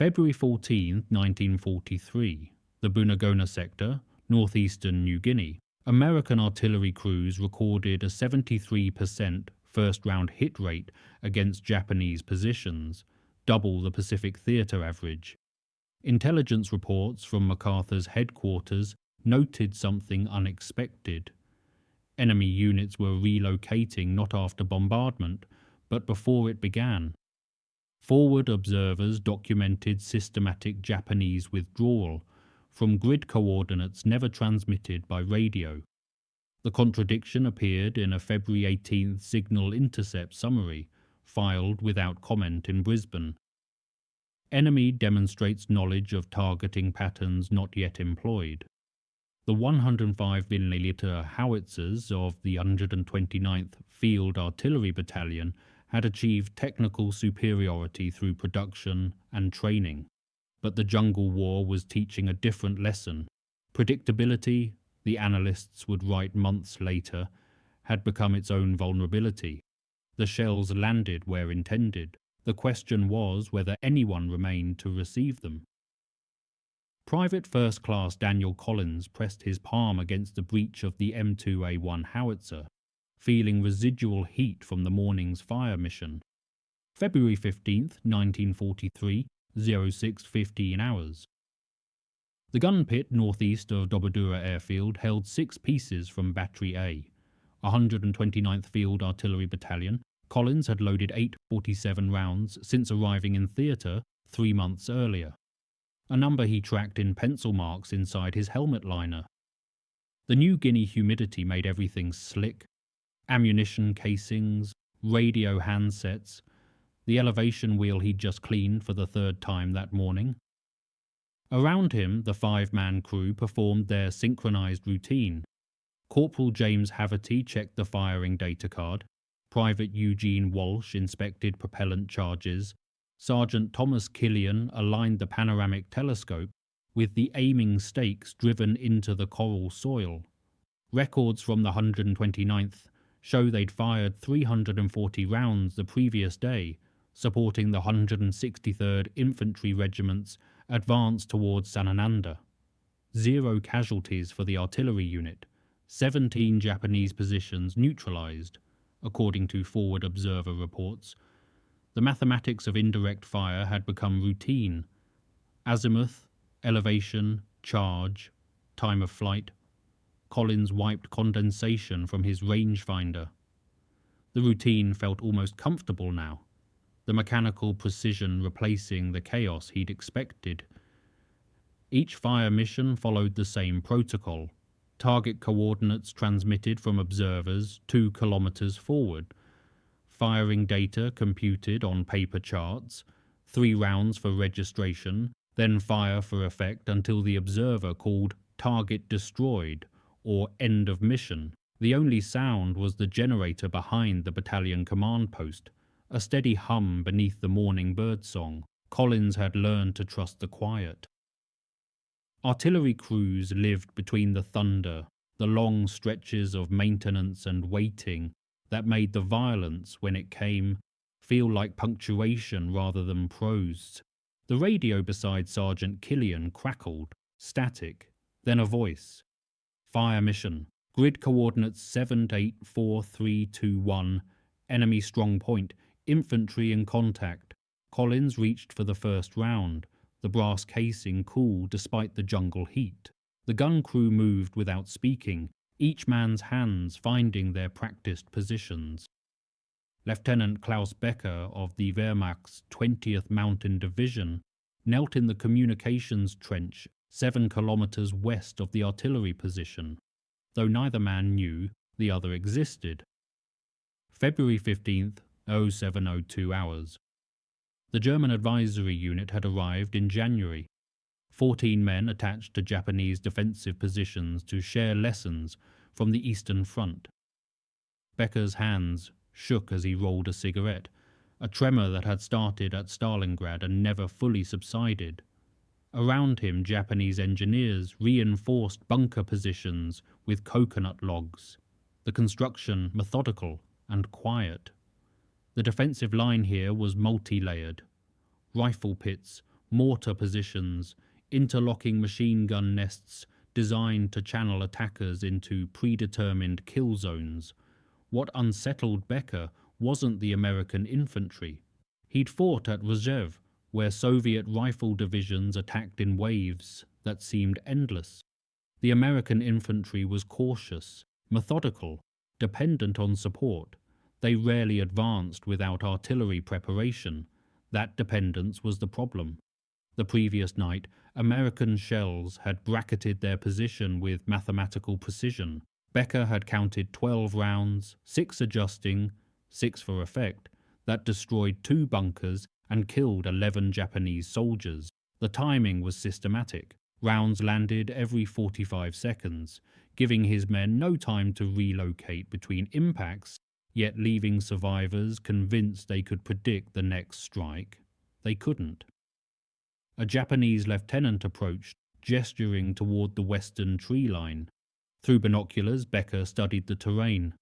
February 14, 1943, the Bunagona sector, northeastern New Guinea. American artillery crews recorded a 73% first-round hit rate against Japanese positions, double the Pacific Theater average. Intelligence reports from MacArthur's headquarters noted something unexpected. Enemy units were relocating not after bombardment, but before it began. Forward observers documented systematic Japanese withdrawal from grid coordinates never transmitted by radio. The contradiction appeared in a February 18th signal intercept summary, filed without comment in Brisbane. Enemy demonstrates knowledge of targeting patterns not yet employed. The 105mm howitzers of the 129th Field Artillery Battalion had achieved technical superiority through production and training. But the Jungle War was teaching a different lesson. Predictability, the analysts would write months later, had become its own vulnerability. The shells landed where intended. The question was whether anyone remained to receive them. Private First Class Daniel Collins pressed his palm against the breech of the M2A1 howitzer, feeling residual heat from the morning's fire mission. February 15, 1943, 06:15 hours. The gun pit northeast of Dobodura Airfield held 6 pieces from Battery A. 129th Field Artillery Battalion. Collins had loaded 847 rounds since arriving in theatre 3 months earlier, a number he tracked in pencil marks inside his helmet liner. The New Guinea humidity made everything slick. Ammunition casings, radio handsets, the elevation wheel he'd just cleaned for the 3rd time that morning. Around him, the 5-man crew performed their synchronized routine. Corporal James Haverty checked the firing data card. Private Eugene Walsh inspected propellant charges. Sergeant Thomas Killian aligned the panoramic telescope with the aiming stakes driven into the coral soil. Records from the 129th show they'd fired 340 rounds the previous day, supporting the 163rd Infantry Regiment's advance towards Sanananda. 0 casualties for the artillery unit, 17 Japanese positions neutralized, according to Forward Observer reports. The mathematics of indirect fire had become routine. Azimuth, elevation, charge, time of flight. Collins wiped condensation from his rangefinder. The routine felt almost comfortable now, the mechanical precision replacing the chaos he'd expected. Each fire mission followed the same protocol. Target coordinates transmitted from observers 2 kilometers forward. Firing data computed on paper charts, 3 rounds for registration, then fire for effect until the observer called target destroyed or end of mission. The only sound was the generator behind the battalion command post, a steady hum beneath the morning birdsong. Collins had learned to trust the quiet. Artillery crews lived between the thunder, the long stretches of maintenance and waiting that made the violence, when it came, feel like punctuation rather than prose. The radio beside Sergeant Killian crackled, static, then a voice. Fire mission. Grid coordinates 784321. Enemy strong point. Infantry in contact. Collins reached for the first round, the brass casing cool despite the jungle heat. The gun crew moved without speaking, each man's hands finding their practiced positions. Lieutenant Klaus Becker of the Wehrmacht's 20th Mountain Division knelt in the communications trench 7 kilometers west of the artillery position, though neither man knew the other existed. February 15th, 07:02 hours. The German advisory unit had arrived in January. 14 men attached to Japanese defensive positions to share lessons from the Eastern Front. Becker's hands shook as he rolled a cigarette, a tremor that had started at Stalingrad and never fully subsided. Around him, Japanese engineers reinforced bunker positions with coconut logs, the construction methodical and quiet. The defensive line here was multi-layered. Rifle pits, mortar positions, interlocking machine gun nests designed to channel attackers into predetermined kill zones. What unsettled Becker wasn't the American infantry. He'd fought at Rzhev, where Soviet rifle divisions attacked in waves that seemed endless. The American infantry was cautious, methodical, dependent on support. They rarely advanced without artillery preparation. That dependence was the problem. The previous night, American shells had bracketed their position with mathematical precision. Becker had counted 12 rounds, 6 adjusting, 6 for effect, that destroyed 2 bunkers and killed 11 Japanese soldiers. The timing was systematic. Rounds landed every 45 seconds, giving his men no time to relocate between impacts, yet leaving survivors convinced they could predict the next strike. They couldn't. A Japanese lieutenant approached, gesturing toward the western tree line. Through binoculars, Becker studied the terrain.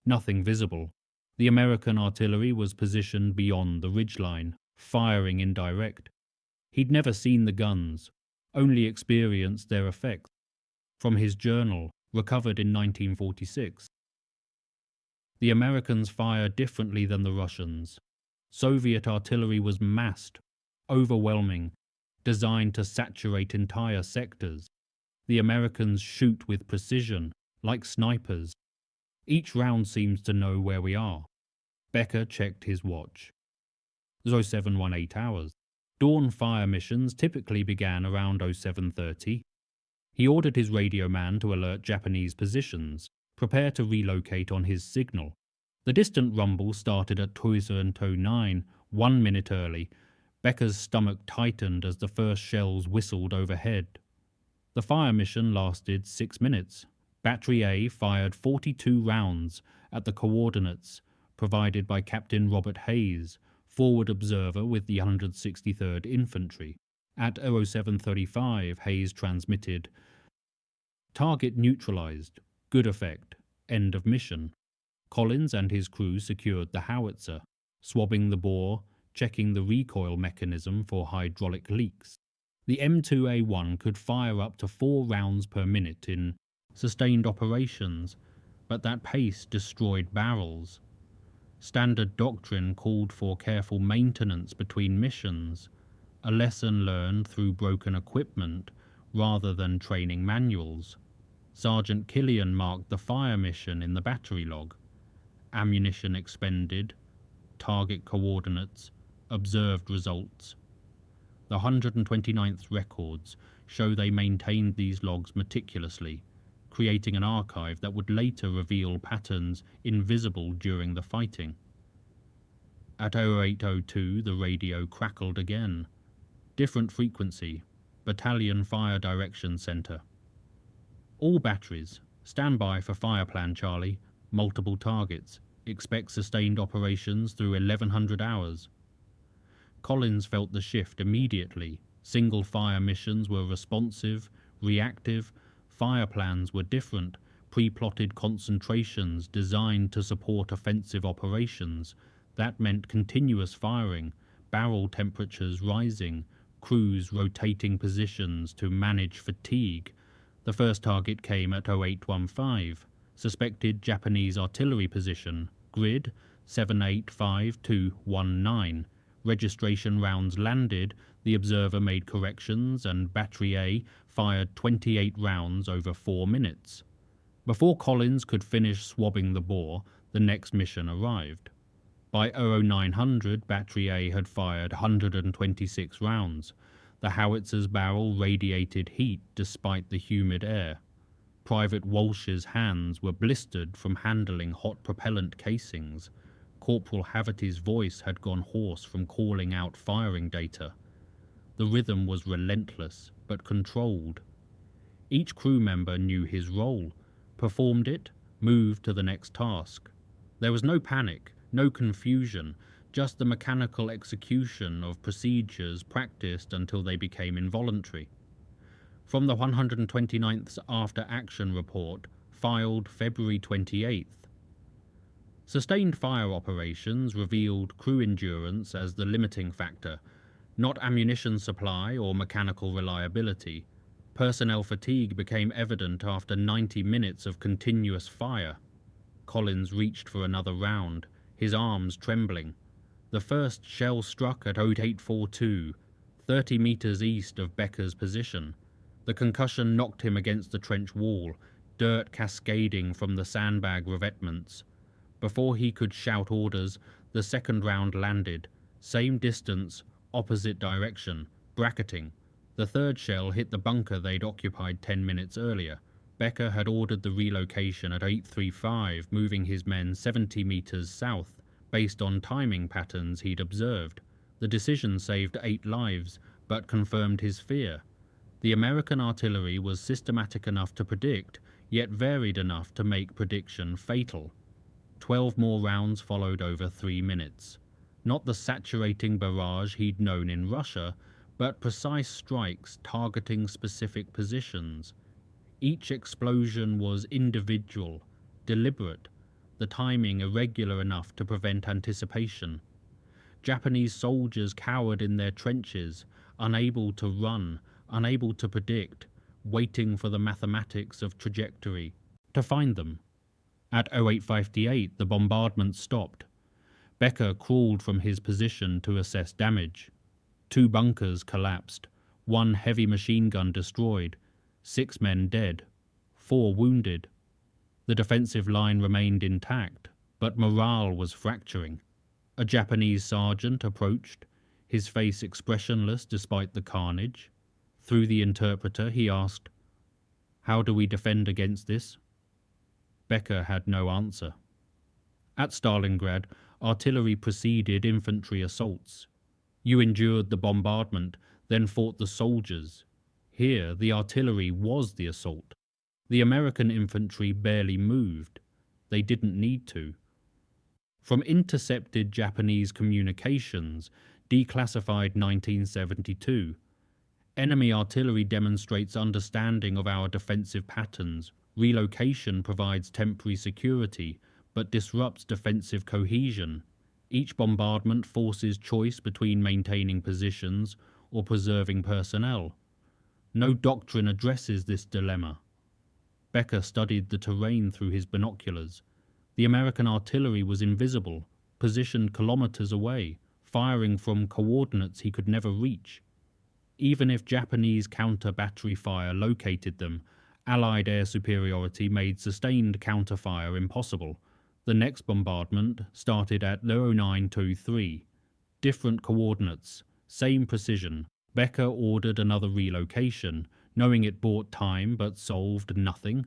Nothing visible. The American artillery was positioned beyond the ridgeline, firing indirect. He'd never seen the guns, only experienced their effects. From his journal, recovered in 1946. The Americans fired differently than the Russians. Soviet artillery was massed, overwhelming, designed to saturate entire sectors. The Americans shoot with precision, like snipers. Each round seems to know where we are. Becker checked his watch. 0718 hours. Dawn fire missions typically began around 0730. He ordered his radio man to alert Japanese positions, prepare to relocate on his signal. The distant rumble started at 0709, 1 minute early. Becker's stomach tightened as the first shells whistled overhead. The fire mission lasted 6 minutes. Battery A fired 42 rounds at the coordinates provided by Captain Robert Hayes, forward observer with the 163rd Infantry. At 0735, Hayes transmitted, "Target neutralized. Good effect. End of mission." Collins and his crew secured the howitzer, swabbing the bore, checking the recoil mechanism for hydraulic leaks. The M2A1 could fire up to 4 rounds per minute in sustained operations, but that pace destroyed barrels. Standard doctrine called for careful maintenance between missions, a lesson learned through broken equipment rather than training manuals. Sergeant Killian marked the fire mission in the battery log. Ammunition expended, target coordinates, observed results. The 129th records show they maintained these logs meticulously, creating an archive that would later reveal patterns invisible during the fighting. At 0802, the radio crackled again. Different frequency, Battalion Fire Direction Center. All batteries, stand by for Fire Plan Charlie, multiple targets, expect sustained operations through 1100 hours. Collins felt the shift immediately. Single fire missions were responsive, reactive, fire plans were different, pre-plotted concentrations designed to support offensive operations. That meant continuous firing, barrel temperatures rising, crews rotating positions to manage fatigue. The first target came at 0815, suspected Japanese artillery position, grid 785219. Registration rounds landed, the observer made corrections, and Battery A fired 28 rounds over 4 minutes. Before Collins could finish swabbing the bore, the next mission arrived. By 0900, Battery A had fired 126 rounds. The howitzer's barrel radiated heat despite the humid air. Private Walsh's hands were blistered from handling hot propellant casings. Corporal Haverty's voice had gone hoarse from calling out firing data. The rhythm was relentless, but controlled. Each crew member knew his role, performed it, moved to the next task. There was no panic, no confusion, just the mechanical execution of procedures practiced until they became involuntary. From the 129th After Action Report, filed February 28th, sustained fire operations revealed crew endurance as the limiting factor. not ammunition supply or mechanical reliability. Personnel fatigue became evident after 90 minutes of continuous fire. Collins reached for another round, his arms trembling. The first shell struck at 0842, 30 meters east of Becker's position. The concussion knocked him against the trench wall, dirt cascading from the sandbag revetments. Before he could shout orders, the second round landed, same distance, opposite direction, bracketing. The third shell hit the bunker they'd occupied 10 minutes earlier. Becker had ordered the relocation at 835, moving his men 70 meters south, based on timing patterns he'd observed. The decision saved 8 lives, but confirmed his fear. The American artillery was systematic enough to predict, yet varied enough to make prediction fatal. 12 more rounds followed over 3 minutes. Not the saturating barrage he'd known in Russia, but precise strikes targeting specific positions. Each explosion was individual, deliberate, the timing irregular enough to prevent anticipation. Japanese soldiers cowered in their trenches, unable to run, unable to predict, waiting for the mathematics of trajectory to find them. At 0858, the bombardment stopped. Becker crawled from his position to assess damage. 2 bunkers collapsed, 1 heavy machine gun destroyed, 6 men dead, 4 wounded. The defensive line remained intact, but morale was fracturing. A Japanese sergeant approached, his face expressionless despite the carnage. Through the interpreter, he asked, "How do we defend against this?" Becker had no answer. At Stalingrad, artillery preceded infantry assaults. You endured the bombardment, then fought the soldiers. Here, the artillery was the assault. The American infantry barely moved. They didn't need to. From intercepted Japanese communications, declassified 1972, enemy artillery demonstrates understanding of our defensive patterns. Relocation provides temporary security, but disrupts defensive cohesion. Each bombardment forces choice between maintaining positions or preserving personnel. No doctrine addresses this dilemma. Becker studied the terrain through his binoculars. The American artillery was invisible, positioned kilometers away, firing from coordinates he could never reach. Even if Japanese counter-battery fire located them, Allied air superiority made sustained counterfire impossible. The next bombardment started at 0923. Different coordinates, same precision. Becker ordered another relocation, knowing it bought time but solved nothing.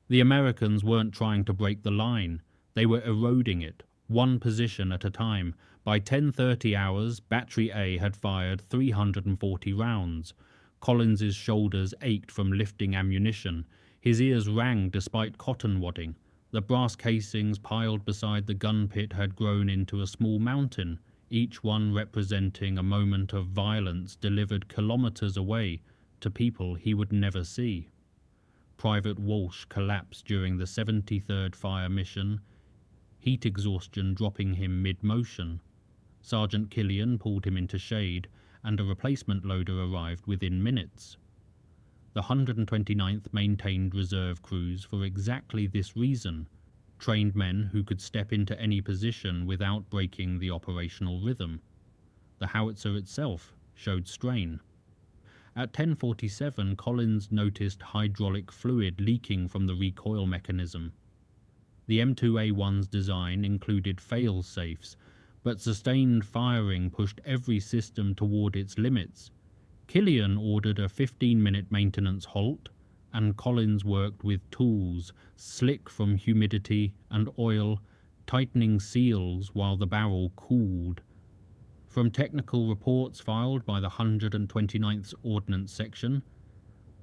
The Americans weren't trying to break the line. They were eroding it, one position at a time. By 10:30 hours, Battery A had fired 340 rounds. Collins's shoulders ached from lifting ammunition. His ears rang despite cotton wadding. The brass casings piled beside the gun pit had grown into a small mountain, each one representing a moment of violence delivered kilometers away to people he would never see. Private Walsh collapsed during the 73rd fire mission, heat exhaustion dropping him mid-motion. Sergeant Killian pulled him into shade, and a replacement loader arrived within minutes. The 129th maintained reserve crews for exactly this reason, trained men who could step into any position without breaking the operational rhythm. The howitzer itself showed strain. At 10:47, Collins noticed hydraulic fluid leaking from the recoil mechanism. The M2A1's design included fail-safes, but sustained firing pushed every system toward its limits. Killian ordered a 15-minute maintenance halt, and Collins worked with tools, slick from humidity and oil, tightening seals while the barrel cooled. From technical reports filed by the 129th Ordnance Section,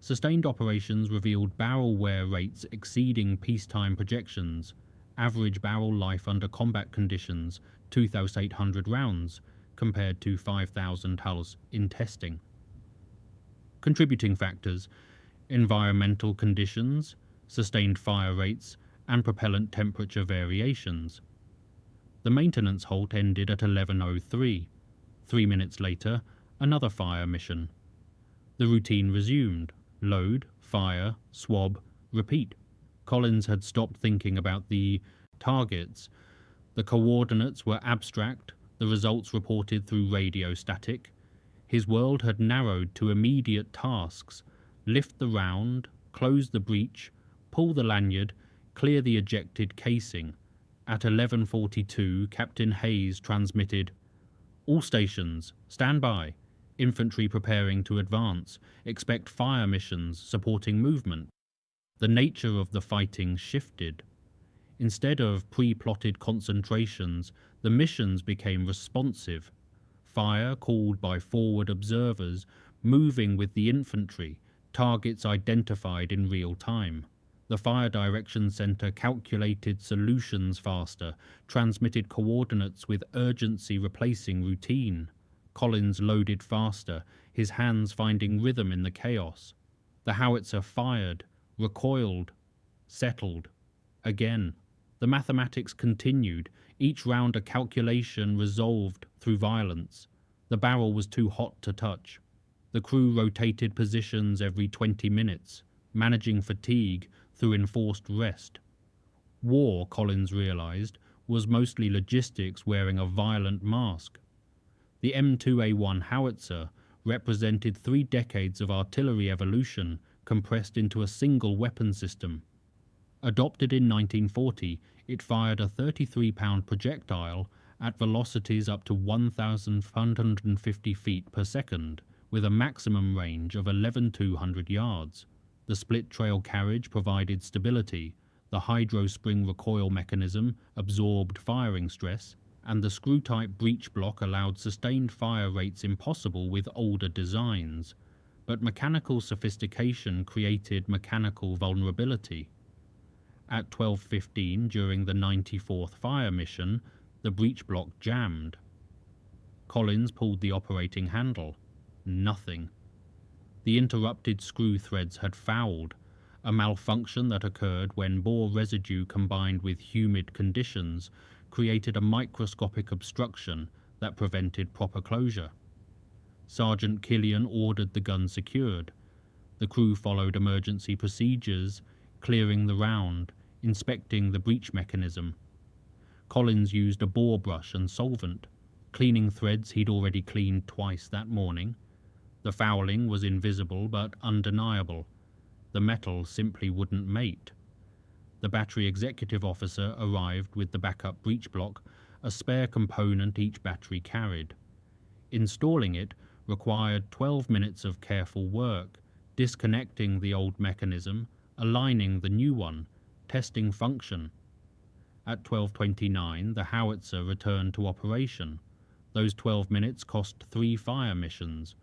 sustained operations revealed barrel wear rates exceeding peacetime projections, average barrel life under combat conditions 2,800 rounds, compared to 5,000 hulls in testing. Contributing factors: environmental conditions, sustained fire rates, and propellant temperature variations. The maintenance halt ended at 11:03. 3 minutes later, Another fire mission. The routine resumed. Load, fire, swab, repeat. Collins had stopped thinking about the targets. The coordinates were abstract, the results reported through radio static. His world had narrowed to immediate tasks: lift the round, close the breech, pull the lanyard, clear the ejected casing. At 11:42, Captain Hayes transmitted, "All stations, stand by. Infantry preparing to advance. Expect fire missions supporting movement." The nature of the fighting shifted. Instead of pre-plotted concentrations, the missions became responsive. Fire called by forward observers, moving with the infantry, targets identified in real time. The Fire Direction Center calculated solutions faster, transmitted coordinates with urgency replacing routine. Collins loaded faster, his hands finding rhythm in the chaos. The howitzer fired, recoiled, settled. Again. The mathematics continued, each round a calculation resolved through violence. The barrel was too hot to touch. The crew rotated positions every 20 minutes, managing fatigue through enforced rest. War, Collins realized, was mostly logistics wearing a violent mask. The M2A1 howitzer represented 3 decades of artillery evolution compressed into a single weapon system. Adopted in 1940, it fired a 33-pound projectile at velocities up to 1,550 feet per second, with a maximum range of 11,200 yards. The split trail carriage provided stability, the hydro spring recoil mechanism absorbed firing stress, and the screw-type breech block allowed sustained fire rates impossible with older designs. But mechanical sophistication created mechanical vulnerability. At 12:15 during the 94th fire mission, the breech block jammed. Collins pulled the operating handle. Nothing. The interrupted screw threads had fouled, a malfunction that occurred when bore residue combined with humid conditions created a microscopic obstruction that prevented proper closure. Sergeant Killian ordered the gun secured. The crew followed emergency procedures, clearing the round, inspecting the breech mechanism. Collins used a bore brush and solvent, cleaning threads he'd already cleaned twice that morning. The fouling was invisible but undeniable. The metal simply wouldn't mate. The battery executive officer arrived with the backup breech block, a spare component each battery carried. Installing it required 12 minutes of careful work, disconnecting the old mechanism, aligning the new one, testing function. At 12:29, the howitzer returned to operation. Those 12 minutes cost 3 fire missions.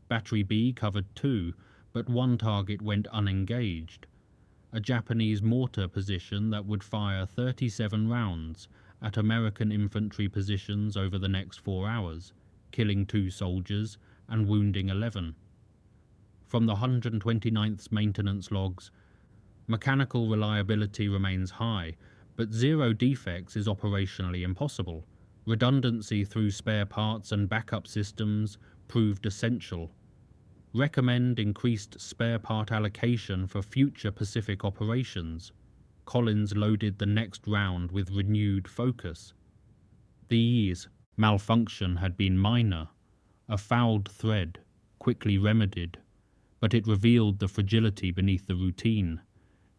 Battery B covered 2, but one target went unengaged. A Japanese mortar position that would fire 37 rounds at American infantry positions over the next 4 hours, killing 2 soldiers and wounding 11. From the 129th's maintenance logs, mechanical reliability remains high, but 0 defects is operationally impossible. Redundancy through spare parts and backup systems proved essential. Recommend increased spare part allocation for future Pacific operations. Collins loaded the next round with renewed focus. These malfunction had been minor, a fouled thread, quickly remedied, but it revealed the fragility beneath the routine.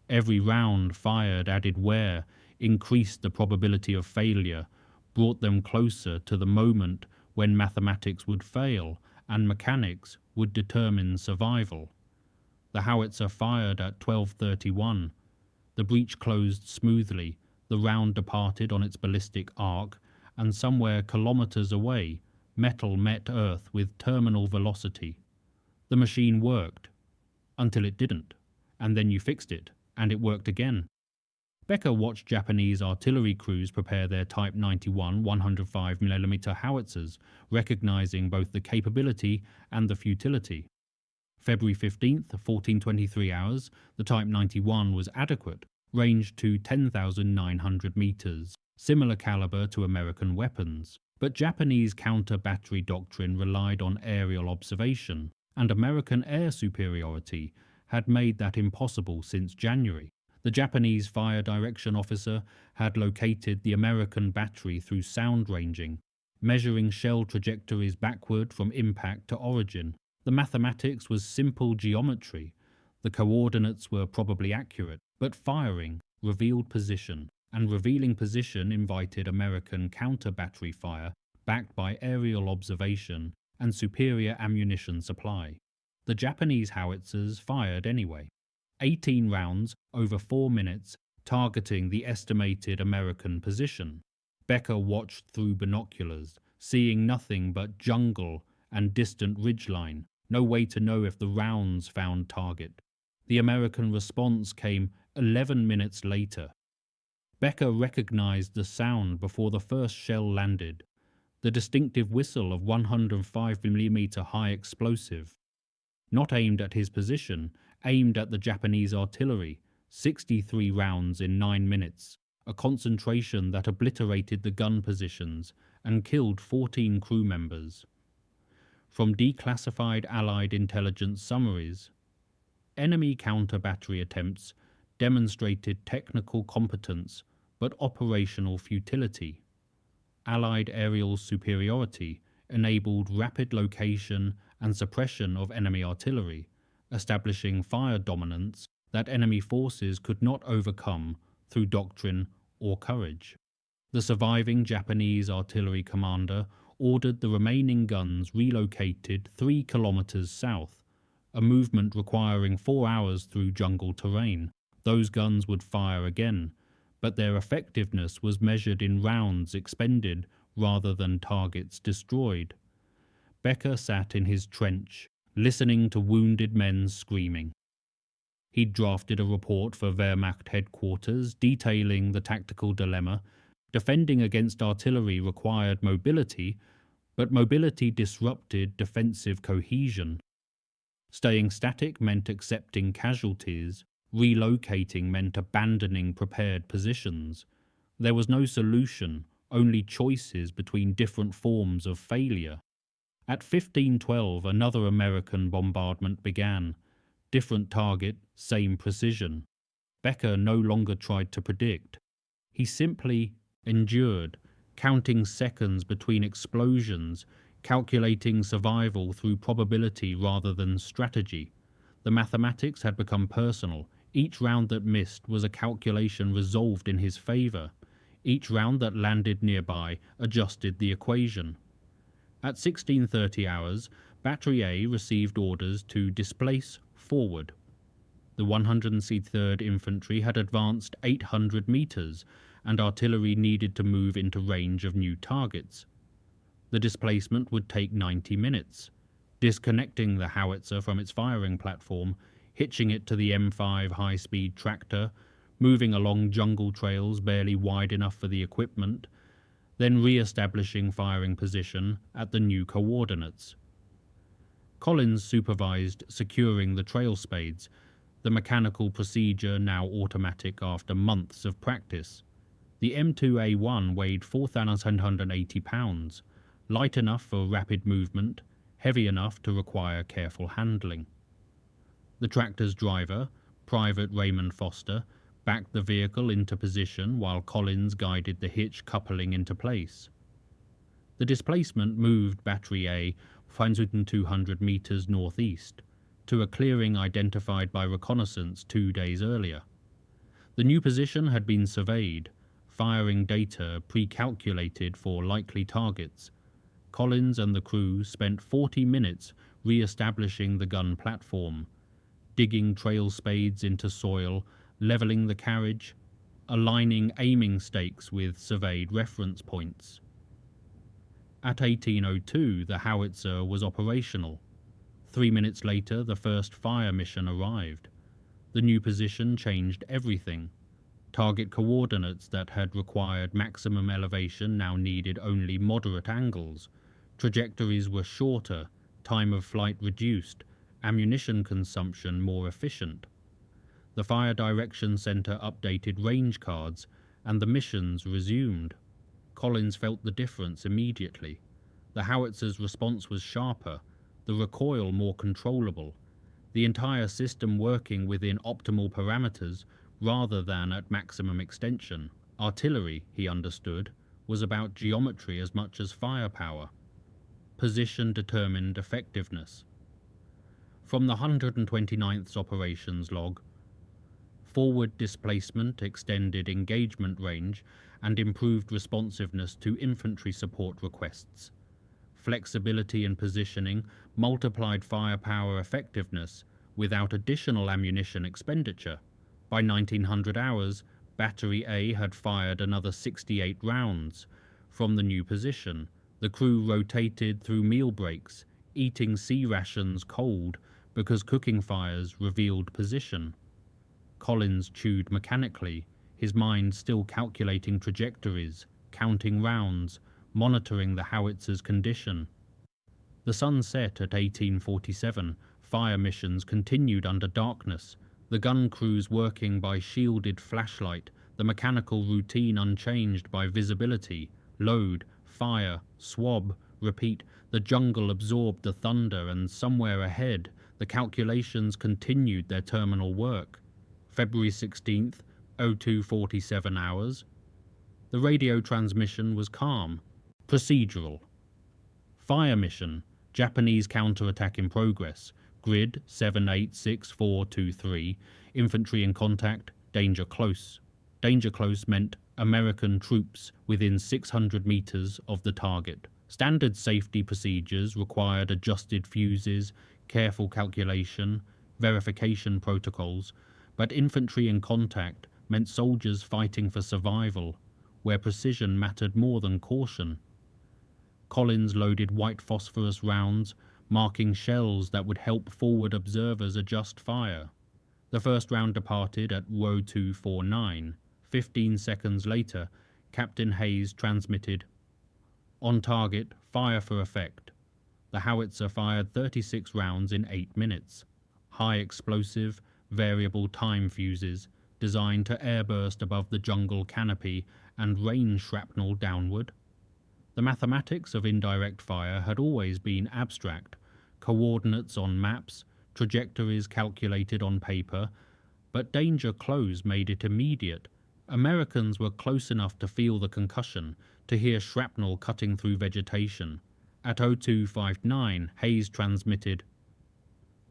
Every round fired added wear, increased the probability of failure, brought them closer to the moment when mathematics would fail and mechanics would determine survival. The howitzer fired at 12:31. The breech closed smoothly, the round departed on its ballistic arc, and somewhere kilometers away, metal met earth with terminal velocity. The machine worked, until it didn't, and then you fixed it, and it worked again. Becker watched Japanese artillery crews prepare their Type 91 105mm howitzers, recognizing both the capability and the futility. February 15th, 1423 hours, the Type 91 was adequate, ranged to 10,900 meters, similar caliber to American weapons. But Japanese counter-battery doctrine relied on aerial observation, and American air superiority had made that impossible since January. The Japanese fire direction officer had located the American battery through sound ranging, measuring shell trajectories backward from impact to origin. The mathematics was simple geometry. The coordinates were probably accurate, but firing revealed position, and revealing position invited American counter-battery fire backed by aerial observation and superior ammunition supply. The Japanese howitzers fired anyway. 18 rounds over 4 minutes, targeting the estimated American position. Becker watched through binoculars, seeing nothing but jungle and distant ridgeline, no way to know if the rounds found target. The American response came 11 minutes later. Becker recognized the sound before the first shell landed, the distinctive whistle of 105mm high explosive. Not aimed at his position, aimed at the Japanese artillery, 63 rounds in 9 minutes, a concentration that obliterated the gun positions and killed 14 crew members. From declassified Allied intelligence summaries, enemy counter-battery attempts demonstrated technical competence but operational futility. Allied aerial superiority enabled rapid location and suppression of enemy artillery, establishing fire dominance that enemy forces could not overcome through doctrine or courage. The surviving Japanese artillery commander ordered the remaining guns relocated 3 kilometers south, a movement requiring 4 hours through jungle terrain. Those guns would fire again, but their effectiveness was measured in rounds expended rather than targets destroyed. Becker sat in his trench, listening to wounded men screaming. He'd drafted a report for Wehrmacht headquarters detailing the tactical dilemma. Defending against artillery required mobility, but mobility disrupted defensive cohesion. Staying static meant accepting casualties. Relocating meant abandoning prepared positions. There was no solution, only choices between different forms of failure. At 15:12, another American bombardment began. Different target, same precision. Becker no longer tried to predict. He simply endured, counting seconds between explosions, calculating survival through probability rather than strategy. The mathematics had become personal. Each round that missed was a calculation resolved in his favor. Each round that landed nearby adjusted the equation. At 16:30 hours, Battery A received orders to displace forward. The 103rd Infantry had advanced 800 meters, and artillery needed to move into range of new targets. The displacement would take 90 minutes. Disconnecting the howitzer from its firing platform, hitching it to the M5 high-speed tractor, moving along jungle trails barely wide enough for the equipment, then re-establishing firing position at the new coordinates. Collins supervised securing the trail spades, the mechanical procedure now automatic after months of practice. The M2A1 weighed 4,780 pounds, light enough for rapid movement, heavy enough to require careful handling. The tractor's driver, Private Raymond Foster, backed the vehicle into position while Collins guided the hitch coupling into place. The displacement moved Battery A 200 meters northeast, to a clearing identified by reconnaissance 2 days earlier. The new position had been surveyed, firing data pre-calculated for likely targets. Collins and the crew spent 40 minutes re-establishing the gun platform, digging trail spades into soil, leveling the carriage, aligning aiming stakes with surveyed reference points. At 18:02, the howitzer was operational. 3 minutes later, the first fire mission arrived. The new position changed everything. Target coordinates that had required maximum elevation now needed only moderate angles. Trajectories were shorter, time of flight reduced, ammunition consumption more efficient. The Fire Direction Center updated range cards, and the missions resumed. Collins felt the difference immediately. The howitzer's response was sharper, the recoil more controllable, the entire system working within optimal parameters rather than at maximum extension. Artillery, he understood, was about geometry as much as firepower. Position determined effectiveness. From the 129th's operations log, forward displacement extended engagement range and improved responsiveness to infantry support requests. Flexibility in positioning multiplied firepower effectiveness without additional ammunition expenditure. By 1900 hours, Battery A had fired another 68 rounds. From the new position, the crew rotated through meal breaks, eating sea rations cold because cooking fires revealed position. Collins chewed mechanically, his mind still calculating trajectories, counting rounds, monitoring the howitzer's condition. The sun set at 1847. Fire missions continued under darkness, the gun crews working by shielded flashlight, the mechanical routine unchanged by visibility. Load, fire, swab, repeat. The jungle absorbed the thunder, and somewhere ahead, the calculations continued their terminal work. February 16th, 02:47 hours. The radio transmission was calm. Procedural. Fire mission. Japanese counterattack in progress. Grid 786423. Infantry in contact. Danger close. Danger close meant American troops within 600 meters of the target. Standard safety procedures required adjusted fuses, careful calculation, verification protocols, but infantry in contact meant soldiers fighting for survival, where precision mattered more than caution. Collins loaded white phosphorus rounds, marking shells that would help forward observers adjust fire. The first round departed at row 249. 15 seconds later, Captain Hayes transmitted, "On target, fire for effect." The howitzer fired 36 rounds in 8 minutes. High explosive, variable time fuses, designed to airburst above the jungle canopy and rain shrapnel downward. The mathematics of indirect fire had always been abstract, coordinates on maps, trajectories calculated on paper, but danger close made it immediate. Americans were close enough to feel the concussion, to hear shrapnel cutting through vegetation. At 0259, Hayes transmitted,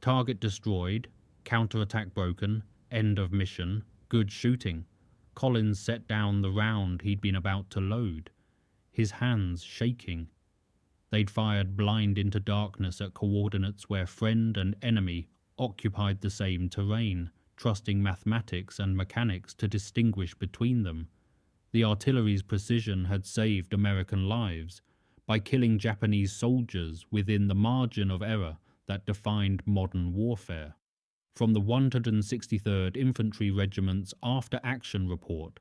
"Target destroyed, counterattack broken, end of mission, good shooting." Collins set down the round he'd been about to load, his hands shaking. They'd fired blind into darkness at coordinates where friend and enemy occupied the same terrain, trusting mathematics and mechanics to distinguish between them. The artillery's precision had saved American lives by killing Japanese soldiers within the margin of error that defined modern warfare. From the 163rd Infantry Regiment's after-action report,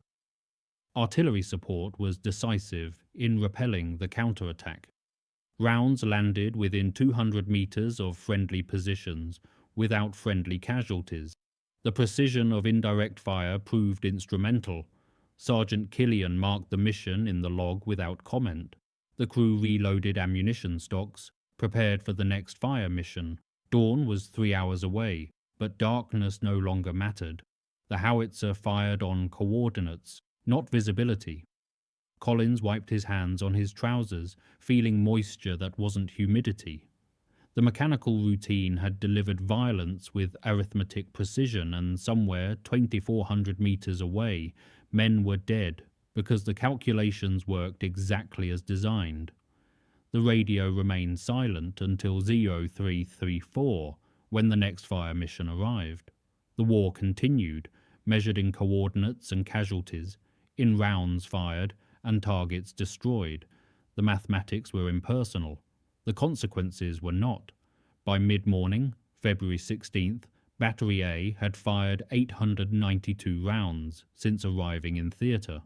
artillery support was decisive in repelling the counterattack. Rounds landed within 200 meters of friendly positions without friendly casualties. The precision of indirect fire proved instrumental. Sergeant Killian marked the mission in the log without comment. The crew reloaded ammunition stocks, prepared for the next fire mission. Dawn was 3 hours away, but darkness no longer mattered. The howitzer fired on coordinates, not visibility. Collins wiped his hands on his trousers, feeling moisture that wasn't humidity. The mechanical routine had delivered violence with arithmetic precision, and somewhere 2,400 meters away, men were dead because the calculations worked exactly as designed. The radio remained silent until 0334, when the next fire mission arrived. The war continued, measured in coordinates and casualties, in rounds fired and targets destroyed. The mathematics were impersonal. The consequences were not. By mid-morning, February 16th, Battery A had fired 892 rounds since arriving in theatre.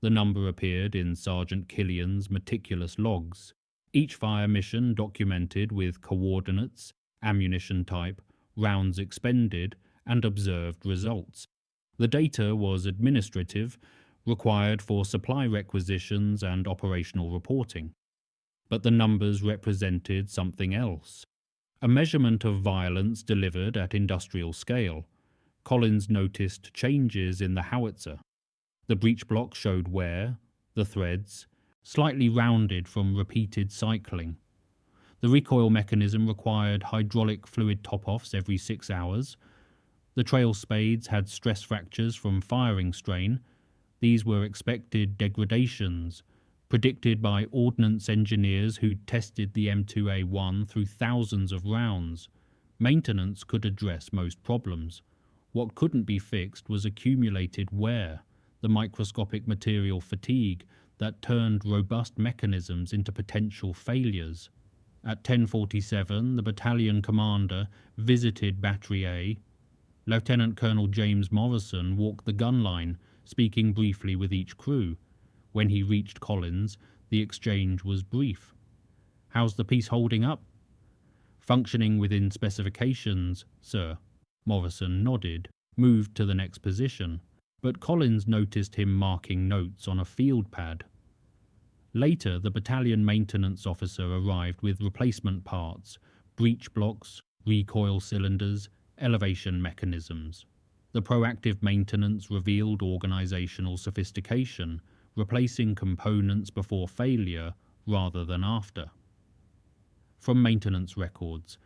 The number appeared in Sergeant Killian's meticulous logs. Each fire mission documented with coordinates, ammunition type, rounds expended, and observed results. The data was administrative required for supply requisitions and operational reporting. But the numbers represented something else. A measurement of violence delivered at industrial scale. Collins noticed changes in the howitzer. The breech block showed wear, the threads, slightly rounded from repeated cycling. The recoil mechanism required hydraulic fluid top-offs every 6 hours. The trail spades had stress fractures from firing strain. These were expected degradations, predicted by ordnance engineers who tested the M2A1 through thousands of rounds. Maintenance could address most problems. What couldn't be fixed was accumulated wear, the microscopic material fatigue that turned robust mechanisms into potential failures. At 10:47, the battalion commander visited Battery A. Lieutenant Colonel James Morison walked the gun line, speaking briefly with each crew. When he reached Collins, the exchange was brief. "How's the piece holding up?" "Functioning within specifications, sir." Morison nodded, moved to the next position, but Collins noticed him marking notes on a field pad. Later, the battalion maintenance officer arrived with replacement parts, breech blocks, recoil cylinders, elevation mechanisms. The proactive maintenance revealed organizational sophistication, replacing components before failure rather than after. From maintenance records,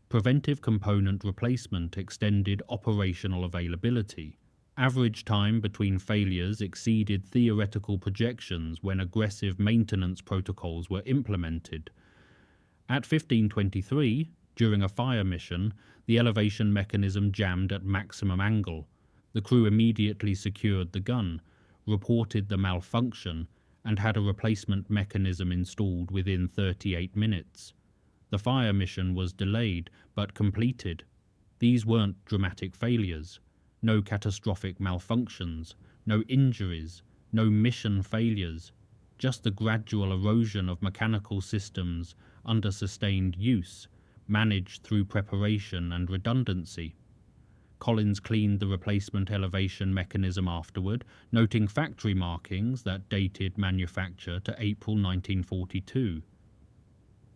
preventive component replacement extended operational availability. Average time between failures exceeded theoretical projections when aggressive maintenance protocols were implemented. At 15:23, during a fire mission, the elevation mechanism jammed at maximum angle. The crew immediately secured the gun, reported the malfunction, and had a replacement mechanism installed within 38 minutes. The fire mission was delayed, but completed. These weren't dramatic failures. No catastrophic malfunctions, no injuries, no mission failures, just the gradual erosion of mechanical systems under sustained use, managed through preparation and redundancy. Collins cleaned the replacement elevation mechanism afterward, noting factory markings that dated manufacture to April 1942.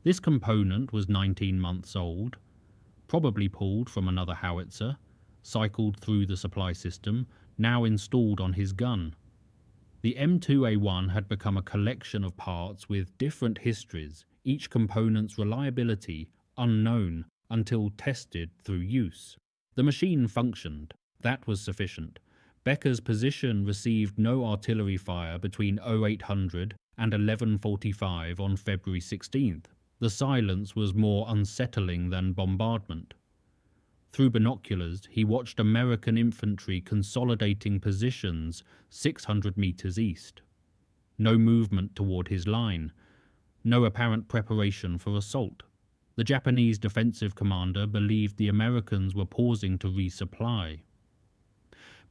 This component was 19 months old, probably pulled from another howitzer, cycled through the supply system, now installed on his gun. The M2A1 had become a collection of parts with different histories, each component's reliability unknown until tested through use. The machine functioned. That was sufficient. Becker's position received no artillery fire between 0800 and 11:45 on February 16th. The silence was more unsettling than bombardment. Through binoculars, he watched American infantry consolidating positions 600 meters east. No movement toward his line. No apparent preparation for assault. The Japanese defensive commander believed the Americans were pausing to resupply.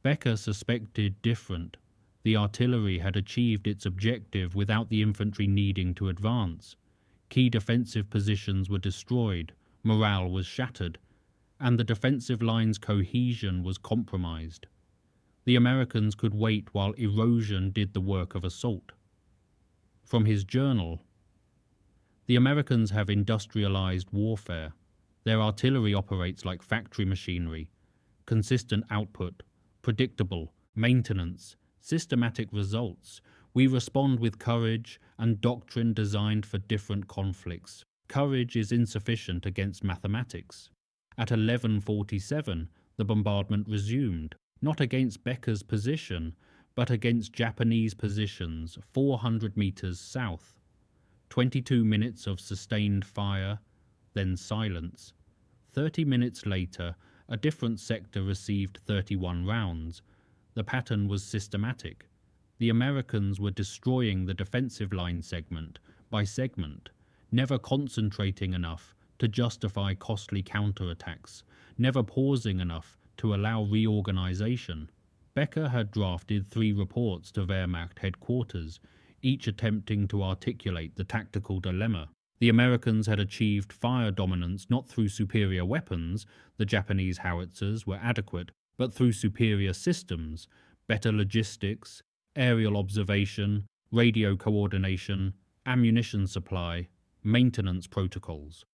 Becker suspected different. The artillery had achieved its objective without the infantry needing to advance. Key defensive positions were destroyed, morale was shattered, and the defensive line's cohesion was compromised. The Americans could wait while erosion did the work of assault. From his journal, the Americans have industrialized warfare. Their artillery operates like factory machinery. Consistent output, predictable, maintenance, systematic results. We respond with courage and doctrine designed for different conflicts. Courage is insufficient against mathematics. At 11:47, the bombardment resumed, not against Becker's position, but against Japanese positions 400 meters south. 22 minutes of sustained fire, then silence. 30 minutes later, a different sector received 31 rounds. The pattern was systematic. The Americans were destroying the defensive line segment by segment, never concentrating enough to justify costly counterattacks, never pausing enough to allow reorganization. Becker had drafted 3 reports to Wehrmacht headquarters, each attempting to articulate the tactical dilemma. The Americans had achieved fire dominance not through superior weapons, the Japanese howitzers were adequate, but through superior systems, better logistics, aerial observation, radio coordination, ammunition supply, maintenance protocols.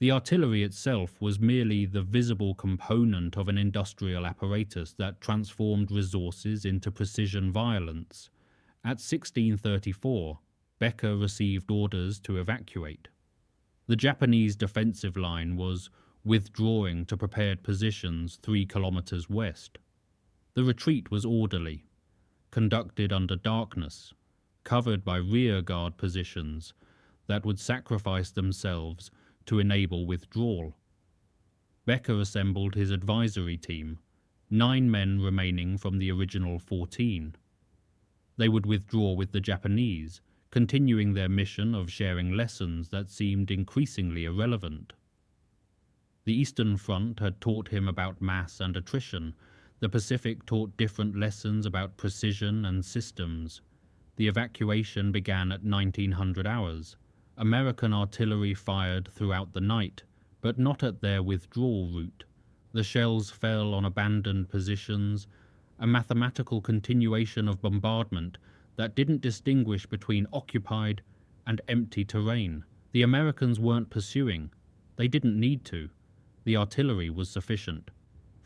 The artillery itself was merely the visible component of an industrial apparatus that transformed resources into precision violence. At 1634, Becker received orders to evacuate. The Japanese defensive line was withdrawing to prepared positions 3 kilometers west. The retreat was orderly, conducted under darkness, covered by rearguard positions that would sacrifice themselves to enable withdrawal. Becker assembled his advisory team, 9 men remaining from the original 14. They would withdraw with the Japanese, continuing their mission of sharing lessons that seemed increasingly irrelevant. The Eastern Front had taught him about mass and attrition. The Pacific taught different lessons about precision and systems. The evacuation began at 1900 hours. American artillery fired throughout the night, but not at their withdrawal route. The shells fell on abandoned positions, a mathematical continuation of bombardment that didn't distinguish between occupied and empty terrain. The Americans weren't pursuing. They didn't need to. The artillery was sufficient.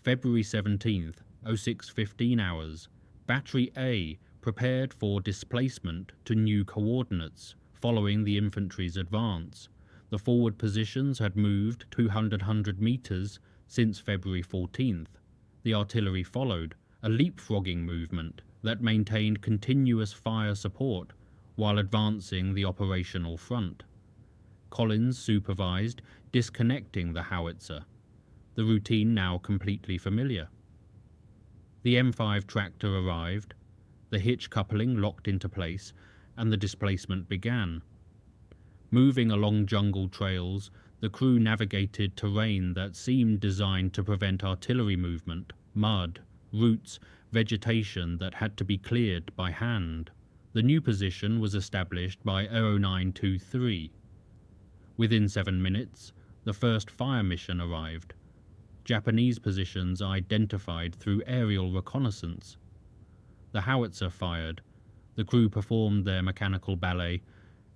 February 17th, 06:15 hours. Battery A prepared for displacement to new coordinates following the infantry's advance. The forward positions had moved 200 meters since February 14th. The artillery followed, a leapfrogging movement that maintained continuous fire support while advancing the operational front. Collins supervised disconnecting the howitzer, the routine now completely familiar. The M5 tractor arrived, the hitch coupling locked into place, and the displacement began. Moving along jungle trails, the crew navigated terrain that seemed designed to prevent artillery movement, mud, roots, vegetation that had to be cleared by hand. The new position was established by 0923. Within 7 minutes, the first fire mission arrived. Japanese positions identified through aerial reconnaissance. The howitzer fired, the crew performed their mechanical ballet,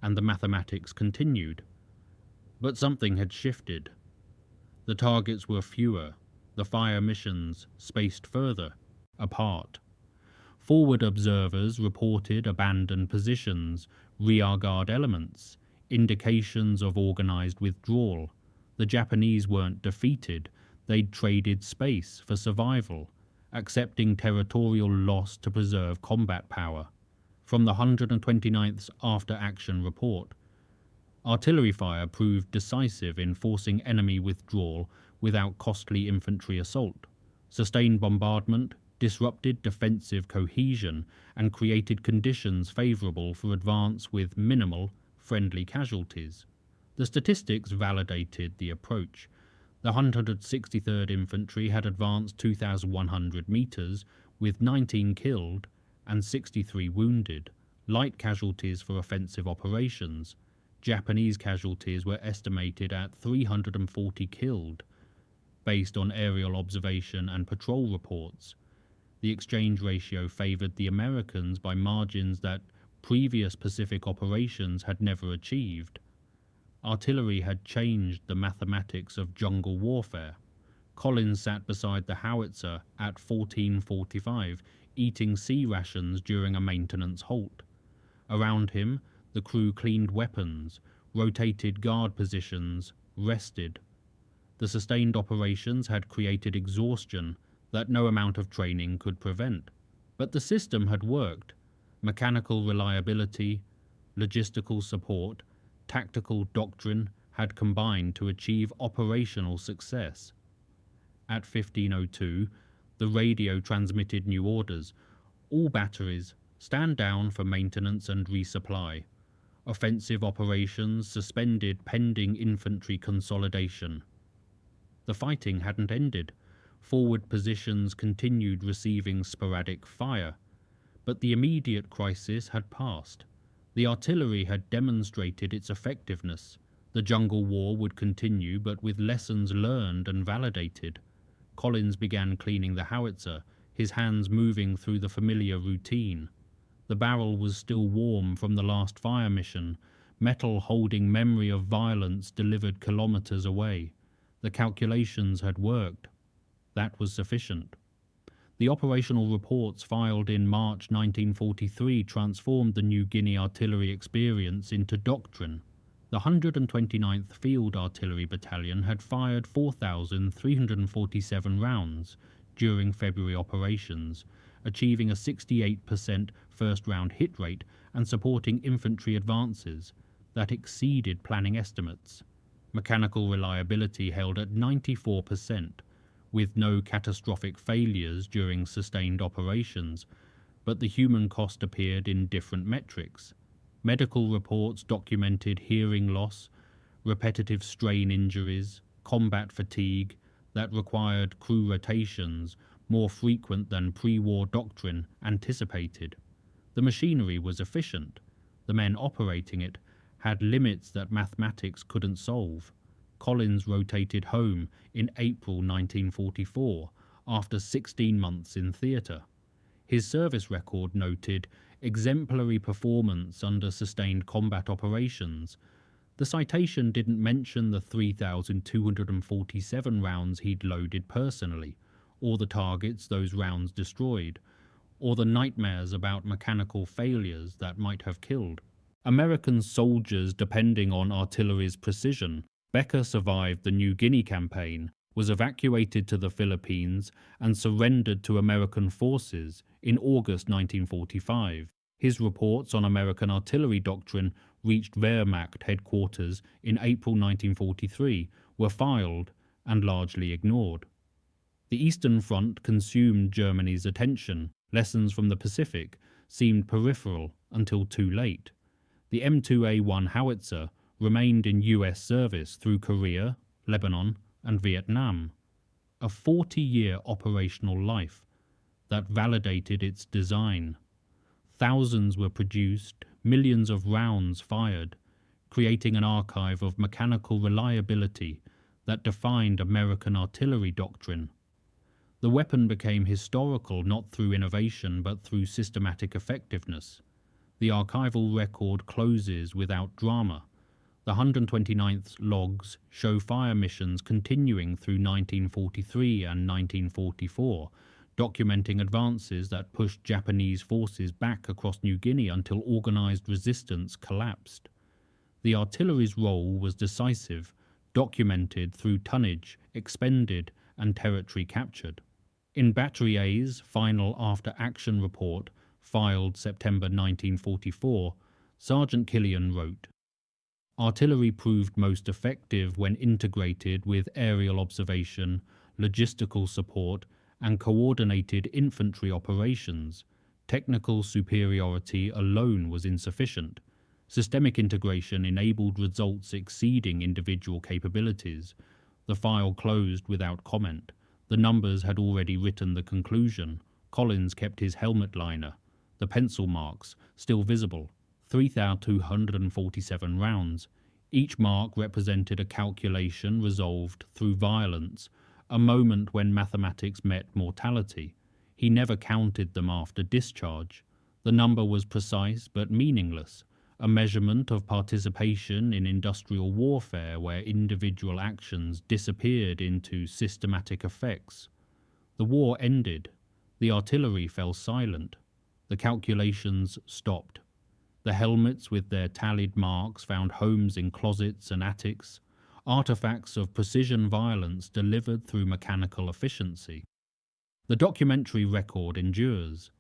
and the mathematics continued. But something had shifted. The targets were fewer, the fire missions spaced further apart. Forward observers reported abandoned positions, rearguard elements, indications of organized withdrawal. The Japanese weren't defeated. They'd traded space for survival, accepting territorial loss to preserve combat power. From the 129th's after-action report, artillery fire proved decisive in forcing enemy withdrawal without costly infantry assault. Sustained bombardment disrupted defensive cohesion and created conditions favorable for advance with minimal, friendly casualties. The statistics validated the approach. The 163rd Infantry had advanced 2,100 meters with 19 killed and 63 wounded, light casualties for offensive operations. Japanese casualties were estimated at 340 killed, based on aerial observation and patrol reports. The exchange ratio favored the Americans by margins that previous Pacific operations had never achieved. Artillery had changed the mathematics of jungle warfare. Collins sat beside the howitzer at 14:45, eating sea rations during a maintenance halt. Around him, the crew cleaned weapons, rotated guard positions, rested. The sustained operations had created exhaustion that no amount of training could prevent. But the system had worked. Mechanical reliability, logistical support, tactical doctrine had combined to achieve operational success. At 15:02, the radio transmitted new orders. All batteries, stand down for maintenance and resupply. Offensive operations suspended pending infantry consolidation. The fighting hadn't ended. Forward positions continued receiving sporadic fire. But the immediate crisis had passed. The artillery had demonstrated its effectiveness. The jungle war would continue, but with lessons learned and validated. Collins began cleaning the howitzer, his hands moving through the familiar routine. The barrel was still warm from the last fire mission, metal holding memory of violence delivered kilometers away. The calculations had worked. That was sufficient. The operational reports filed in March 1943 transformed the New Guinea artillery experience into doctrine. The 129th Field Artillery Battalion had fired 4,347 rounds during February operations, achieving a 68% first-round hit rate and supporting infantry advances that exceeded planning estimates. Mechanical reliability held at 94%, with no catastrophic failures during sustained operations, but the human cost appeared in different metrics. Medical reports documented hearing loss, repetitive strain injuries, combat fatigue that required crew rotations more frequent than pre-war doctrine anticipated. The machinery was efficient. The men operating it had limits that mathematics couldn't solve. Collins rotated home in April 1944 after 16 months in theatre. His service record noted exemplary performance under sustained combat operations. The citation didn't mention the 3,247 rounds he'd loaded personally, or the targets those rounds destroyed, or the nightmares about mechanical failures that might have killed. American soldiers depending on artillery's precision. Becker survived the New Guinea campaign, was evacuated to the Philippines, and surrendered to American forces in August 1945. His reports on American artillery doctrine reached Wehrmacht headquarters in April 1943, were filed and largely ignored. The Eastern Front consumed Germany's attention. Lessons from the Pacific seemed peripheral until too late. The M2A1 howitzer remained in US service through Korea, Lebanon, and Vietnam. A 40-year operational life that validated its design. Thousands were produced, millions of rounds fired, creating an archive of mechanical reliability that defined American artillery doctrine. The weapon became historical not through innovation but through systematic effectiveness. The archival record closes without drama. The 129th logs show fire missions continuing through 1943 and 1944, documenting advances that pushed Japanese forces back across New Guinea until organized resistance collapsed. The artillery's role was decisive, documented through tonnage expended and territory captured. In Battery A's final after-action report, filed September 1944, Sergeant Killian wrote, "Artillery proved most effective when integrated with aerial observation, logistical support, and coordinated infantry operations. Technical superiority alone was insufficient. Systemic integration enabled results exceeding individual capabilities." The file closed without comment. The numbers had already written the conclusion. Collins kept his helmet liner, the pencil marks still visible. 3,247 rounds. Each mark represented a calculation resolved through violence, a moment when mathematics met mortality. He never counted them after discharge. The number was precise but meaningless, a measurement of participation in industrial warfare where individual actions disappeared into systematic effects. The war ended. The artillery fell silent. The calculations stopped. The helmets with their tallied marks found homes in closets and attics, artifacts of precision violence delivered through mechanical efficiency. The documentary record endures.